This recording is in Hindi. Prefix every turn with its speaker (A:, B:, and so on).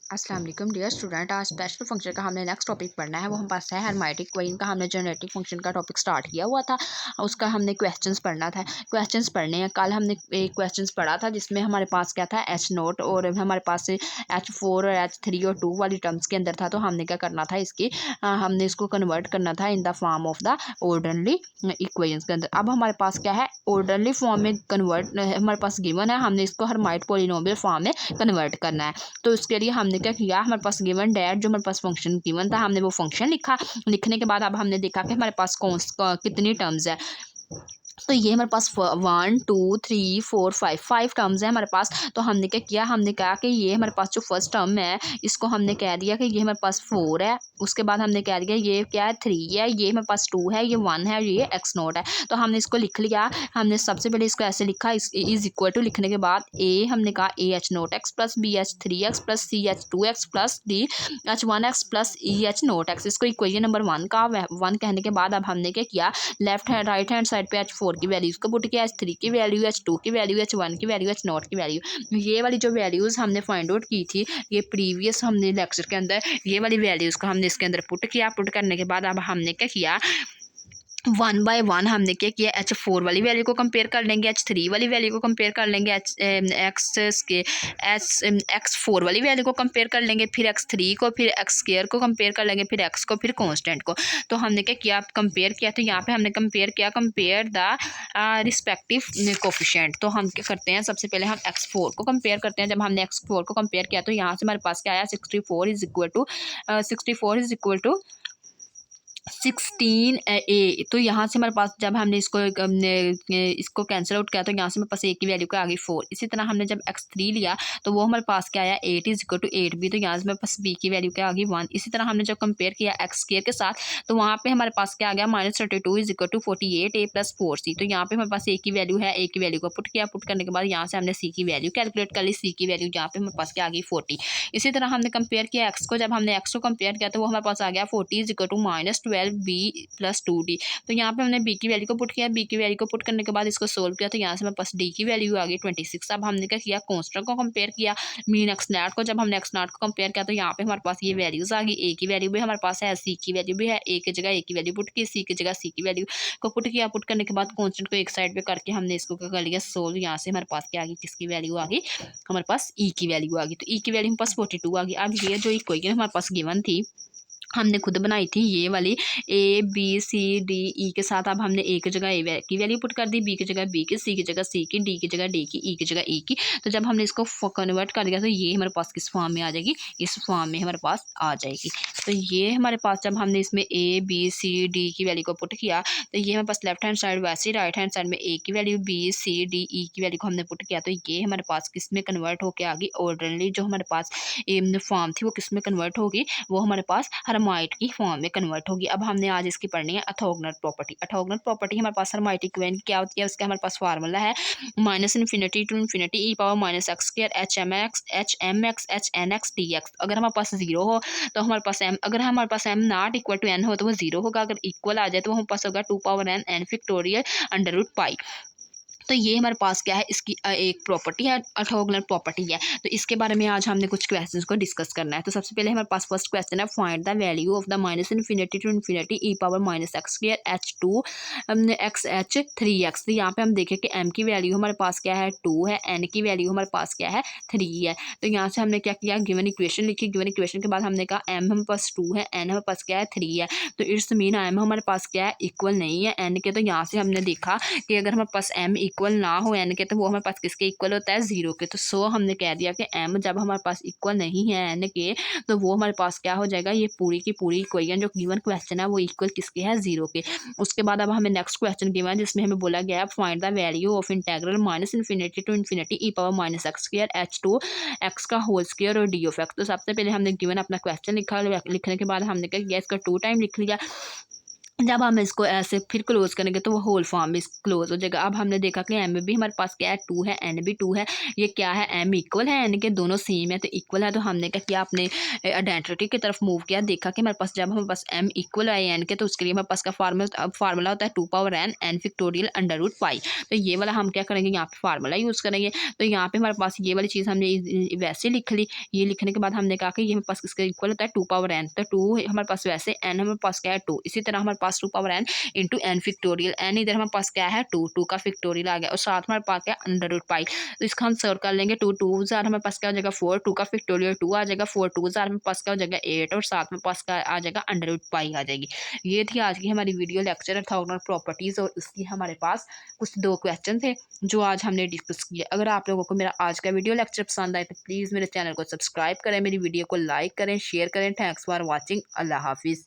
A: अस्सलाम वालेकुम डियर स्टूडेंट। आज स्पेशल फंक्शन का हमने नेक्स्ट टॉपिक पढ़ना है। वो हम पास है हर्माइटिक क्वेश्चन का। हमने जेनेटिक फंक्शन का टॉपिक स्टार्ट किया हुआ था, उसका हमने क्वेश्चंस पढ़ना था। क्वेश्चंस पढ़ने हैं। कल हमने एक क्वेश्चंस पढ़ा था जिसमें हमारे पास क्या था, H0 और हमारे पास H4 और H3 और 2 वाली टर्म्स के अंदर था। तो हमने क्या करना था, हमने इसको कन्वर्ट करना था in the form of the orderly equations के अंदर। अब हमारे पास क्या है, ऑर्डरली फॉर्म में कन्वर्ट हमारे पास गिवन है, हमने इसको हर्माइट पॉलिनोमियल फॉर्म में कन्वर्ट करना है। तो इसके लिए हमने क्या किया, हमारे पास गिवन डैट जो हमारे पास फंक्शन गिवन था, हमने वो फंक्शन लिखा। लिखने के बाद अब हमने देखा कि हमारे पास कितनी टर्म्स है। तो ये हमारे पास 1 2 3 4 5 टर्म्स है हमारे पास। तो हमने क्या किया, हमने कहा कि ये हमारे पास जो फर्स्ट टर्म है इसको हमने कह दिया कि ये हमारे पास 4 है। उसके बाद हमने कह दिया ये क्या है, 3 है, ये हमारे पास 2 है, ये 1 है, ये x0 है। तो हमने इसको लिख लिया। हमने सबसे पहले इसको ऐसे लिखा, इज इक्वल टू लिखने के बाद हमने कहा AH0x plus BH3x plus CH2x plus DH1x plus EH0x। इसको इक्वेशन नंबर 1 का 1 कहने के बाद अब हमने क्या किया, left hand right hand side पे H4 की वैल्यूज को पुट किया, H3 की वैल्यू, H2 की वैल्यू, H1 की वैल्यू, H0 की वैल्यू। ये वाली जो वैल्यूज हमने फाइंड आउट की थी, ये प्रीवियस हमने लेक्चर के अंदर ये वाली वैल्यूज को हमने इसके अंदर पुट किया। पुट करने के बाद अब हमने क्या किया, 1 बाय 1 हमने क्या किया, H4 वाली वैल्यू को कंपेयर कर लेंगे, H3 वाली वैल्यू को कंपेयर कर लेंगे, X4 वाली वैल्यू को कंपेयर कर लेंगे, फिर X3 को, फिर X स्क्वायर को कंपेयर कर लेंगे, फिर X को, फिर कांस्टेंट को। तो हमने क्या किया, कंपेयर किया। तो यहाँ पे हमने कंपेयर किया, कंपेयर द रिस्पेक्टिव कोफिशिएंट। तो हम क्या करते हैं, सबसे पहले हम X4 को कंपेयर करते हैं। जब हमने X4 को कंपेयर किया तो यहाँ से हमारे पास क्या आया, 64 इज इक्वल टू 16A। तो यहाँ से हमारे पास जब हमने इसको कैंसिल आउट किया तो यहाँ से हमारे पास A की वैल्यू का आ गई 4। इसी तरह हमने जब X3 लिया तो वो हमारे पास क्या आया, 8 इज इक्वल टू 8B। तो यहाँ से हमारे पास B की वैल्यू क्या आ गई 1। इसी तरह हमने जब कंपेयर किया X स्क्वायर के साथ तो वहाँ पे हमारे पास क्या आ गया, -32 is equal to 48A plus 4C। तो यहाँ पे हमारे पास A की वैल्यू है, A की वैल्यू को पुट किया। पुट करने के बाद यहाँ से हमने C की वैल्यू कैलकुलेट कर ली। C की वैल्यू यहाँ पे हमारे पास क्या आ गई 40। इसी तरह हमने कंपेयर किया X को। जब हमने X को कंपेयर किया तो वो हमारे पास आ गया 40 is equal to -12B plus 2D। तो यहाँ पे हमने B की वैल्यू को पुट किया। B की वैल्यू को पुट करने के बाद इसको सोल्व किया तो यहाँ से हमारे पास D की वैल्यू आ गई 26। अब हमने क्या किया, कांस्टेंट को कंपेयर किया, मीन x0 को। जब हमने x0 को कंपेयर किया तो यहाँ पे हमारे पास ये वैल्यूज आ गई। A की वैल्यू भी हमारे पास है, C की वैल्यू भी है। A की जगह A की वैल्यू पुट की, C की जगह C की वैल्यू को पुट किया। पुट करने के बाद कांस्टेंट को एक साइड पे करके हमने इसको क्या कर लिया, सोल्व। यहाँ से हमारे पास क्या आ गई, किसकी वैल्यू आ गई, हमारे पास E की वैल्यू आ गई। तो E की वैल्यू हमारे पास 42 आ गई। अब ये जो इक्वेशन हमारे पास गिवन थी, हमने खुद बनाई थी ये वाली ABCDE के साथ। अब हमने A की जगह A की वैल्यू पुट कर दी, B की जगह B की, C की जगह C की, D की जगह D की, E की जगह E की। तो जब हमने इसको कन्वर्ट कर दिया तो ये हमारे पास किस फॉर्म में आ जाएगी, इस फॉर्म में हमारे पास आ जाएगी। तो ये हमारे पास जब हमने इसमें ABCD की वैल्यू को पुट किया तो ये हमारे पास लेफ्ट हैंड साइड, वैसे राइट हैंड साइड में A की वैल्यू, BCDE की वैल्यू को हमने पुट किया। तो ये हमारे पास किस में कन्वर्ट होकर आ गई, ऑर्डरली जो हमारे पास फॉर्म थी वो किस में कन्वर्ट होगी, वो हमारे पास हर्माइट की फॉर्म में कन्वर्ट होगी। अब हमने आज इसकी पढ़नी है ऑर्थोगोनल प्रॉपर्टी। ऑर्थोगोनल प्रॉपर्टी हमारे पास हर्माइट इक्वेशन क्या होती है, उसका हमारे पास फार्मूला है -infinity to infinity e power -x square HMX HNX dx। अगर हमारे पास 0 हो तो हमारे पास m, अगर हमारे पास m not equal to n हो तो वो 0 होगा। अगर इक्वल आ जाए तो हमारे पास होगा 2 पावर n फैक्टोरियल √π। तो ये हमारे पास क्या है, इसकी एक प्रॉपर्टी है, ऑर्थोगोनल प्रॉपर्टी है। तो इसके बारे में आज हमने कुछ क्वेश्चंस को डिस्कस करना है। तो सबसे पहले हमारे पास फर्स्ट क्वेश्चन है, find the value of the -infinity to infinity e power -x square H2 XH3x। तो यहाँ पे हम देखें कि m की वैल्यू हमारे पास क्या है 2 है, n की वैल्यू हमारे पास क्या है 3 है। तो यहाँ से हमने क्या किया, गिवन इक्वेशन लिखी। गिवन इक्वेशन के बाद हमने कहा m हमारे पास 2 है, n हमारे पास क्या है 3 है। तो इट्स मीन m हमारे पास क्या है, इक्वल नहीं है n के। तो यहाँ से हमने देखा कि अगर हमारे पास m इक्वल ना हो n के तो वो हमारे पास किसके इक्वल होता है, 0 के। तो सो हमने कह दिया कि m जब हमारे पास इक्वल नहीं है n के तो वो हमारे पास क्या हो जाएगा, ये पूरी की पूरी इक्वेशन जो गिवन क्वेश्चन है वो इक्वल किसके है, 0 के। उसके बाद अब हमें नेक्स्ट क्वेश्चन गिवन है जिसमें हमें बोला गया है, find the value of integral -infinity to infinity e power -x square H2 x का होल स्क्वायर और d ऑफ x। तो सबसे पहले हमने गिवन अपना क्वेश्चन लिखा। लिखने के बाद हमने क्या किया, इसका 2 टाइम लिख लिया। जब हम इसको ऐसे फिर क्लोज करेंगे तो वो होल फॉर्म में क्लोज हो जाएगा। अब हमने देखा कि एम में भी हमारे पास क्या है, 2 है, एन भी 2 है। ये क्या है, एम इक्वल है एन के, दोनों सेम है तो इक्वल है। तो हमने क्या किया, अपने आइडेंटिटी की तरफ मूव किया, देखा कि हमारे पास जब हमारे पास एम इक्वल है एन के तो उसके लिए हमारे पास का फार्मूला होता है 2 power N N factorial under root pi. तो ये वाला हम क्या करेंगे, यहाँ पे फार्मूला यूज़ करेंगे। तो यहाँ पे हमारे पास ये वाली चीज़ हमने वैसे लिख ली। ये लिखने के बाद हमने कहा कि ये हमारे पास इसका इक्वल होता है 2 पावर एन, तो 2 हमारे पास वैसे, एन हमारे पास क्या है 2। इसी तरह हमारे पास 2 power N into N factorial, N इधर हमारे पास क्या है 2, 2 का फिक्टोरियल आ गया और साथ में हमारे पास क्या अंडर रूट पाई। तो इसका हम सॉल्व कर लेंगे, 2 2 जार हमारे पास क्या हो जाएगा 4, 2 का फिक्टोरियल 2 आ जाएगा, 4 2 जार हमारे पास क्या हो जाएगा 8 और साथ में पास का आ जाएगा अंडर रूट पाई आ जाएगी। ये थी आज की हमारी वीडियो लेक्चर ऑर्थोगोनल प्रॉपर्टीज और इसकी हमारे पास कुछ 2 क्वेश्चन थे जो आज हमने डिस्कस किए। अगर आप लोगों को मेरा आज का वीडियो लेक्चर पसंद आए तो प्लीज़ मेरे चैनल को सब्सक्राइब करें, मेरी वीडियो को लाइक करें, शेयर करें। Thanks for watching. अल्लाह हाफिज़।